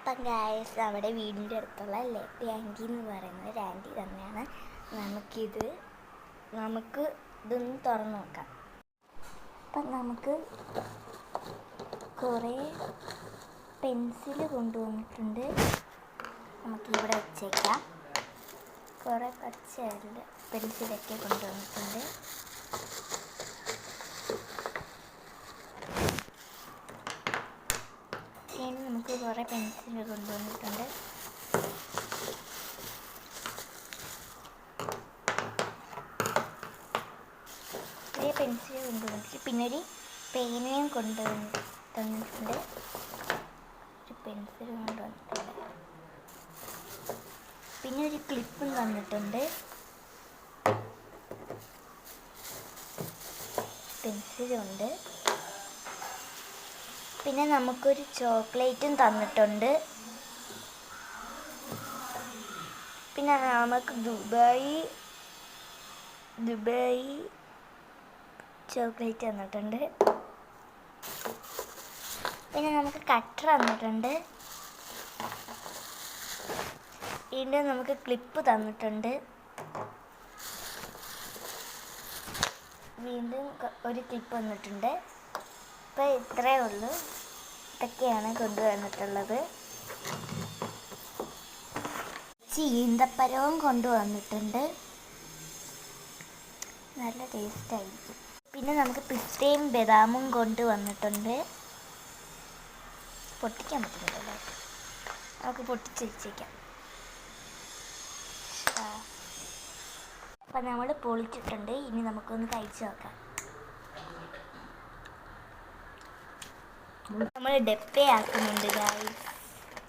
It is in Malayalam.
അപ്പം ഗായ്സ് നമ്മുടെ വീടിൻ്റെ അടുത്തുള്ള ആൻറ്റി എന്ന് പറയുന്നത് ഒരു ആൻറ്റി തന്നെയാണ്. നമുക്ക് ഇതൊന്ന് തുറന്നു നോക്കാം. അപ്പം നമുക്ക് കുറേ പെൻസിൽ കൊണ്ടുവന്നിട്ടുണ്ട്. നമുക്കിവിടെ വെച്ചേക്കാം. കുറേ പച്ച പെൻസിലൊക്കെ കൊണ്ടുവന്നിട്ടുണ്ട്. നമുക്ക് കുറേ പെൻസിൽ കൊണ്ടുവന്നിട്ടുണ്ട്. കുറേ പെൻസിൽ കൊണ്ടുവന്നിട്ട് പിന്നെ ഒരു പേനയും തന്നിട്ടുണ്ട്. ഒരു പെൻസിൽ കൊണ്ടുവന്നിട്ടുണ്ട്. പിന്നെ ഒരു ക്ലിപ്പും തന്നിട്ടുണ്ട്. പെൻസിലുണ്ട്. പിന്നെ നമുക്കൊരു ചോക്ലേറ്റും തന്നിട്ടുണ്ട്. പിന്നെ നമുക്ക് ദുബായ് ചോക്ലേറ്റ് തന്നിട്ടുണ്ട്. പിന്നെ നമുക്ക് കട്ടർ തന്നിട്ടുണ്ട്. വീണ്ടും നമുക്ക് ക്ലിപ്പ് തന്നിട്ടുണ്ട്. വീണ്ടും ഒരു ക്ലിപ്പ് വന്നിട്ടുണ്ട്. ഇപ്പം ഇത്രയേ ഉള്ളൂ. ഇതൊക്കെയാണ് കൊണ്ടുവന്നിട്ടുള്ളത്. ഈന്തപ്പഴവും കൊണ്ടുവന്നിട്ടുണ്ട്. നല്ല ടേസ്റ്റായിരിക്കും. പിന്നെ നമുക്ക് പിസ്തയും ബദാമും കൊണ്ടുവന്നിട്ടുണ്ട്. പൊട്ടിക്കാൻ പറ്റുന്നില്ലല്ലോ, നമുക്ക് പൊട്ടിച്ച് വെച്ചേക്കാം. അപ്പം നമ്മൾ പൊളിച്ചിട്ടുണ്ട്. ഇനി നമുക്കൊന്ന് കഴിച്ച് നോക്കാം. നമ്മൾ ഡെപ്പയാക്കുന്നുണ്ട് ഗായ്സ്.